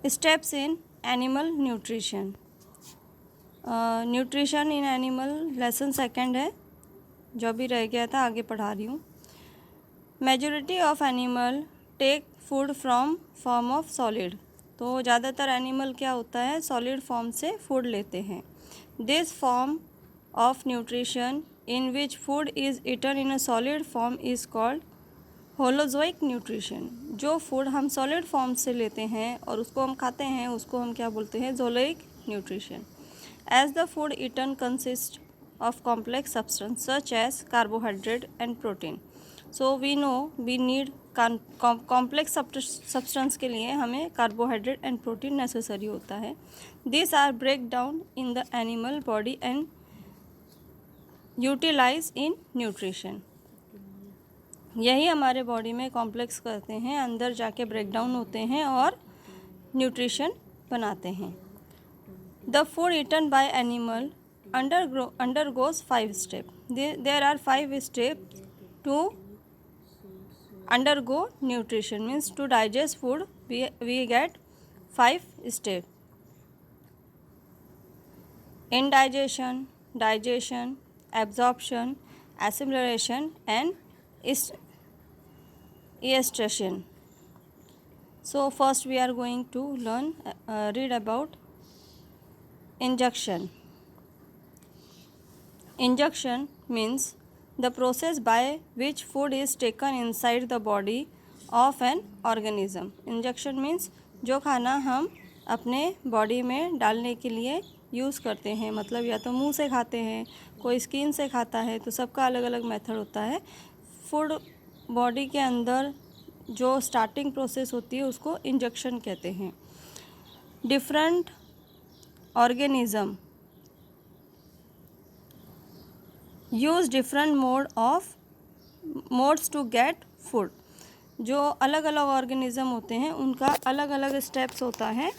Steps in animal nutrition. Nutrition in animal lesson second है, जो भी रह गया था आगे पढ़ा रही हूँ। Majority of animal take food from form of solid. तो ज़्यादातर एनिमल क्या होता है, सॉलिड फॉर्म से फूड लेते हैं। This form of nutrition in which food is eaten in a solid form is called holozoic nutrition. जो फूड हम सॉलिड फॉर्म से लेते हैं और उसको हम खाते हैं, उसको हम क्या बोलते हैं, जोलोइक nutrition. As the food eaten consist of complex substance such as carbohydrate and protein. So we know we need complex substance के लिए हमें कार्बोहाइड्रेट एंड प्रोटीन नेसेसरी होता है। This are break down in the animal body and utilise in nutrition. यही हमारे body में complex करते हैं, अंदर जाके ब्रेक डाउन होते हैं और न्यूट्रिशन बनाते हैं। The food eaten by animal undergoes 5 steps. There are 5 steps to undergo nutrition. Means to digest food we get 5 steps. Indigestion, digestion, absorption, assimilation and estration. So first we are going to read about injection. Injection means the process by which food is taken inside the body of an organism. Injection means जो खाना हम अपने body में डालने के लिए use करते हैं, मतलब या तो मुंह से खाते हैं, कोई स्किन से खाता है, तो सबका अलग अलग मेथड होता है। फूड बॉडी के अंदर जो स्टार्टिंग प्रोसेस होती है उसको इंजेक्शन कहते हैं। Different organism use different modes to get food. जो अलग अलग ऑर्गेनिज्म होते हैं उनका अलग अलग स्टेप्स होता है।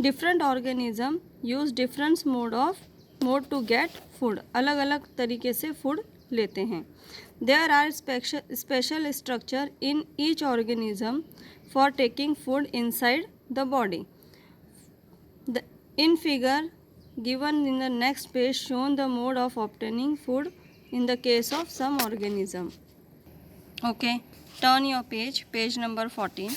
Different organism use different mode to get food. अलग अलग तरीके से फूड लेते हैं। There are special structure in each organism for taking food inside the body. In figure given in the next page shown the mode of obtaining food in the case of some organism. Okay, turn your page number 14.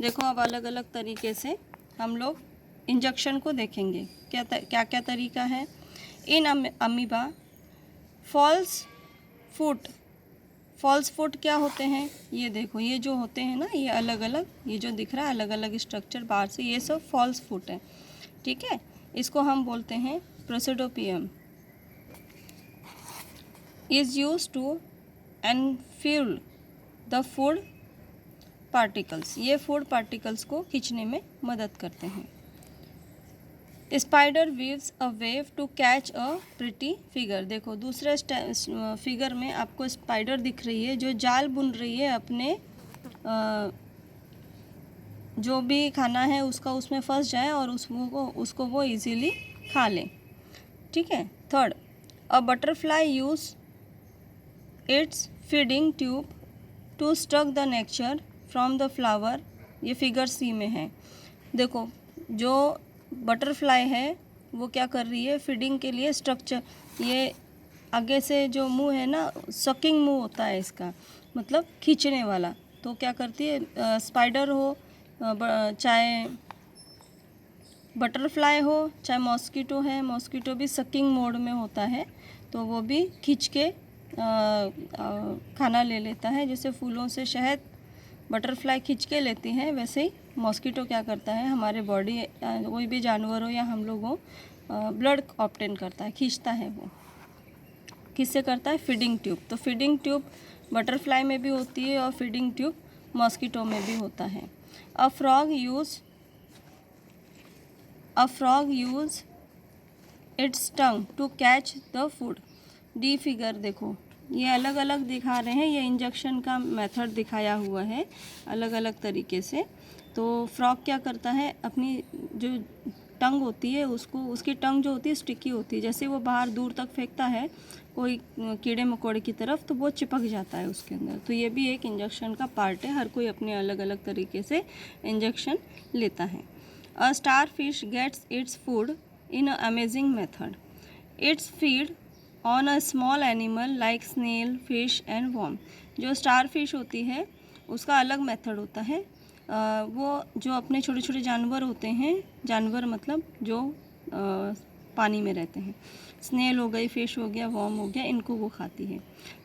देखो अब अलग अलग तरीके से हम लोग injection को देखेंगे। क्या क्या तरीका है। इन अमीबा फॉल्स फूट क्या होते हैं, ये देखो, ये जो होते हैं ना, ये अलग अलग, ये जो दिख रहा है अलग अलग स्ट्रक्चर बाहर से, ये सब फॉल्स फूट है। ठीक है, इसको हम बोलते हैं प्रोसिडोपियम। Is use to engulf the food particles. ये फूड पार्टिकल्स को खींचने में मदद करते हैं। Spider weaves a web to catch a pretty figure. देखो दूसरे फिगर में आपको स्पाइडर दिख रही है जो जाल बुन रही है अपने जो भी खाना है उसका उसमें फंस जाए और उसको वो इजीली खा ले। ठीक है। Third, a butterfly use its feeding tube to suck the nectar from the flower. ये फिगर सी में है। देखो जो बटरफ्लाई है वो क्या कर रही है, फीडिंग के लिए स्ट्रक्चर, ये आगे से जो मुंह है ना, सकिंग मुंह होता है इसका, मतलब खींचने वाला। तो क्या करती है, स्पाइडर हो चाहे बटरफ्लाई हो चाहे मॉस्किटो है, मॉस्किटो भी सकिंग मोड में होता है, तो वो भी खींच के खाना ले लेता है। जैसे फूलों से शहद बटरफ्लाई खींच के लेती है, वैसे ही मॉस्किटो क्या करता है, हमारे बॉडी कोई भी जानवर हो या हम लोग हो, ब्लड ऑब्टेन करता है, खींचता है। वो किससे करता है, फीडिंग ट्यूब। तो फीडिंग ट्यूब बटरफ्लाई में भी होती है और फीडिंग ट्यूब मॉस्किटो में भी होता है। A frog use its tongue to catch the food. D figure देखो, ये अलग अलग दिखा रहे हैं, ये इंजेक्शन का मेथड दिखाया हुआ है अलग अलग तरीके से। तो फ्रॉग क्या करता है, अपनी जो टंग होती है उसको, उसकी टंग जो होती है स्टिकी होती है, जैसे वो बाहर दूर तक फेंकता है कोई कीड़े मकोड़े की तरफ, तो वो चिपक जाता है उसके अंदर। तो ये भी एक इंजेक्शन का पार्ट है। हर कोई अपने अलग अलग तरीके से इंजेक्शन लेता है। A starfish gets its food in a amazing method. Its feed on a small animal like snail, fish and worm. जो स्टार फिश होती है उसका अलग मेथड होता है। वो जो अपने छोटे छोटे जानवर होते हैं, जानवर मतलब जो पानी में रहते हैं, स्नेल हो गई, फिश हो गया, वर्म हो गया, इनको वो खाती है।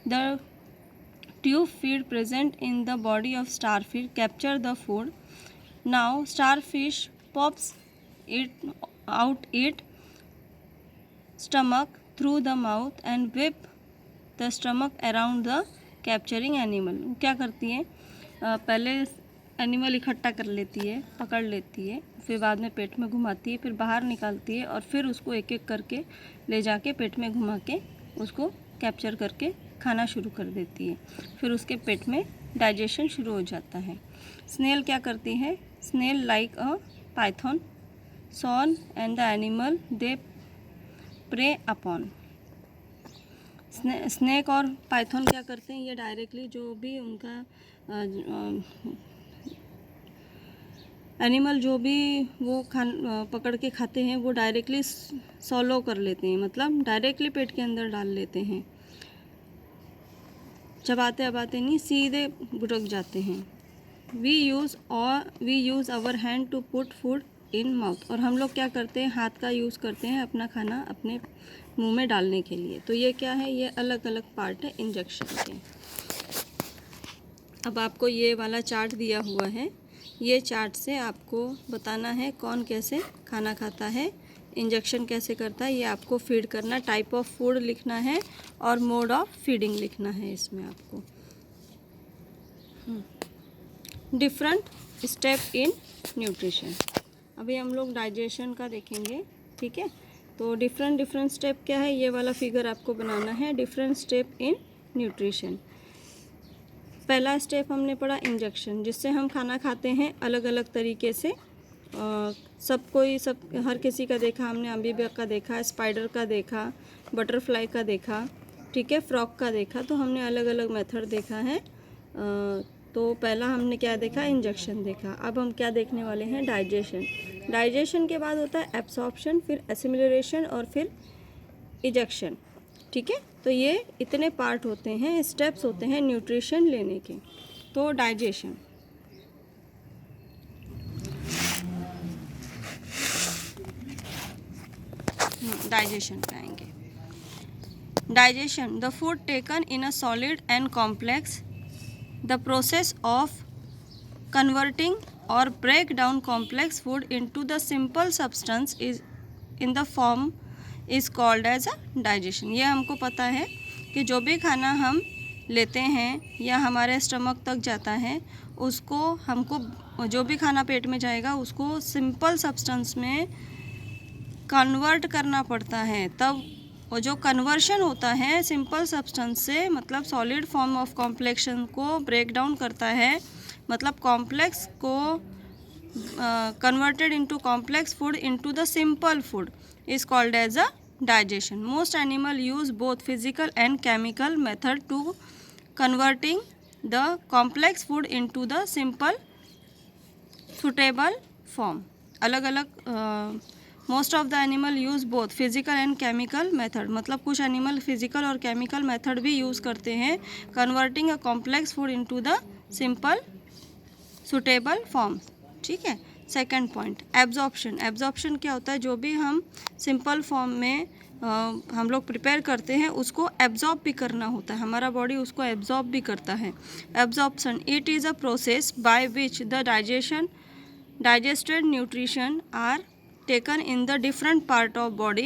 The tube feed present in the body of starfish capture the food. Now starfish pops it out it stomach through the mouth and whip the stomach around the capturing animal। क्या करती है, पहले एनिमल इकट्ठा कर लेती है, पकड़ लेती है, फिर बाद में पेट में घुमाती है, फिर बाहर निकालती है और फिर उसको एक एक करके ले जाके पेट में घुमा के उसको कैप्चर करके खाना शुरू कर देती है। फिर उसके पेट में डाइजेशन शुरू हो जाता है। स्नेल क्या करती है, snail like a python sawn and the animal they prey upon. Snake और पाइथन क्या करते हैं, ये डायरेक्टली जो भी उनका एनिमल जो भी वो पकड़ के खाते हैं वो डायरेक्टली सॉलो कर लेते हैं, मतलब डायरेक्टली पेट के अंदर डाल लेते हैं, चबाते अबाते नहीं, सीधे बुड़क जाते हैं। We use our hand to put food in mouth. और हम लोग क्या करते हैं, हाथ का यूज़ करते हैं अपना खाना अपने मुंह में डालने के लिए। तो ये क्या है, ये अलग अलग पार्ट है इंजेक्शन के। अब आपको ये वाला चार्ट दिया हुआ है, ये चार्ट से आपको बताना है कौन कैसे खाना खाता है, इंजेक्शन कैसे करता है, ये आपको फीड करना, टाइप ऑफ फूड लिखना है और मोड ऑफ फीडिंग लिखना है इसमें आपको। Different step in nutrition. अभी हम लोग डाइजेशन का देखेंगे, ठीक है। तो डिफरेंट स्टेप क्या है, ये वाला फिगर आपको बनाना है। Different step in nutrition. पहला स्टेप हमने पढ़ा इंजेक्शन, जिससे हम खाना खाते हैं अलग अलग तरीके से। हर किसी का देखा हमने, अमीबा का देखा, स्पाइडर का देखा, बटरफ्लाई का देखा, ठीक है, फ्रॉग का देखा। तो हमने अलग अलग मेथड देखा है। तो पहला हमने क्या देखा, इंजेक्शन देखा। अब हम क्या देखने वाले हैं, डाइजेशन। डाइजेशन के बाद होता है एब्सॉर्प्शन, फिर एसिमिलेशन और फिर इजेक्शन, ठीक है। तो ये इतने पार्ट होते हैं, स्टेप्स होते हैं न्यूट्रिशन लेने के। तो डाइजेशन, डाइजेशन पे आएंगे। Digestion, the food taken in a solid and complex, the process of converting or break down complex food into the simple substance is in the form is called as a digestion। ये हमको पता है कि जो भी खाना हम लेते हैं या हमारे स्टमक तक जाता है, उसको हमको जो भी खाना पेट में जाएगा उसको सिंपल सब्सटेंस में कन्वर्ट करना पड़ता है। तब वो जो कन्वर्शन होता है सिंपल सब्सटेंस से, मतलब सॉलिड फॉर्म ऑफ कॉम्प्लेक्शन को ब्रेक डाउन करता है, मतलब कॉम्प्लेक्स को converted into complex food into the simple food is called as a digestion. Most animal use both physical and chemical method to converting the complex food into the simple suitable form. अलग अलग most of the animal use both physical and chemical method, मतलब कुछ animal physical और chemical method भी use करते हैं converting a complex food into the simple suitable form, ठीक है। Second point, absorption. एब्जॉर्प्शन क्या होता है, जो भी हम सिंपल फॉर्म में हम लोग प्रिपेयर करते हैं उसको एब्जॉर्ब भी करना होता है, हमारा बॉडी उसको एब्जॉर्ब भी करता है। Absorption, it is a process by which the digested nutrition are taken in the different part of body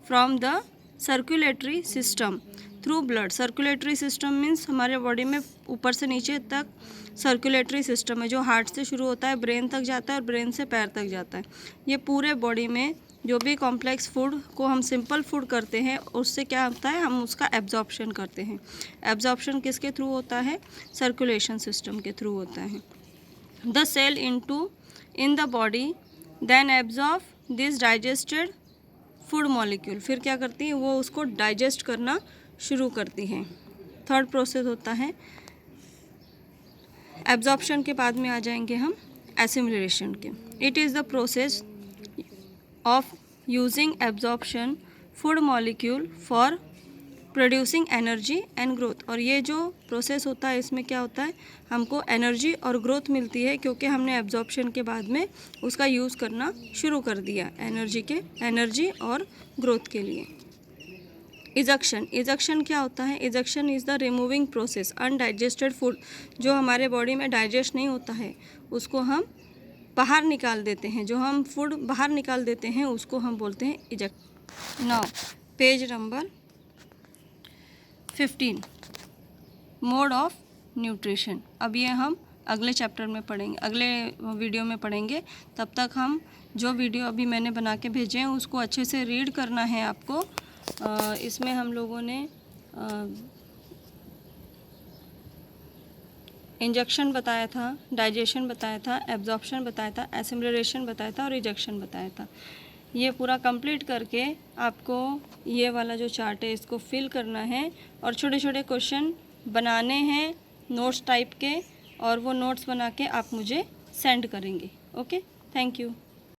from the circulatory system through blood। circulatory system means हमारे बॉडी में ऊपर से नीचे तक सर्कुलेटरी सिस्टम है, जो हार्ट से शुरू होता है, ब्रेन तक जाता है और ब्रेन से पैर तक जाता है। ये पूरे बॉडी में जो भी कॉम्प्लेक्स फूड को हम सिंपल फूड करते हैं उससे क्या होता है, हम उसका एब्जॉर्प्शन करते हैं। एब्जॉर्प्शन किसके थ्रू होता है, सर्कुलेशन सिस्टम के थ्रू होता है। The cell in the body then absorb this digested food molecule। फिर क्या करती है, वो उसको डाइजेस्ट करना शुरू करती है। थर्ड प्रोसेस होता है एब्जॉर्प्शन के बाद में आ जाएंगे हम एसिमिलेशन के। It is the process of using absorption food molecule for producing energy and growth. और ये जो प्रोसेस होता है इसमें क्या होता है, हमको एनर्जी और ग्रोथ मिलती है क्योंकि हमने एब्जॉर्प्शन के बाद में उसका यूज़ करना शुरू कर दिया एनर्जी और ग्रोथ के लिए। इजेक्शन क्या होता है? Ejection is the removing process undigested food, जो हमारे बॉडी में डाइजेस्ट नहीं होता है उसको हम बाहर निकाल देते हैं, जो हम फूड बाहर निकाल देते हैं उसको हम बोलते हैं eject. Now page number 15 mode of nutrition. अब ये हम अगले चैप्टर में पढ़ेंगे, अगले वीडियो में पढ़ेंगे। तब तक हम जो वीडियो अभी मैंने बना के भेजे हैं उसको अच्छे से रीड करना है आपको। इसमें हम लोगों ने इंजेक्शन बताया था, डाइजेशन बताया था, एब्जॉर्प्शन बताया था, एसिमिलेशन बताया था और इजेक्शन बताया था। ये पूरा कंप्लीट करके आपको ये वाला जो चार्ट है इसको फिल करना है और छोटे छोटे क्वेश्चन बनाने हैं नोट्स टाइप के, और वो नोट्स बना के आप मुझे सेंड करेंगे। Okay, thank you.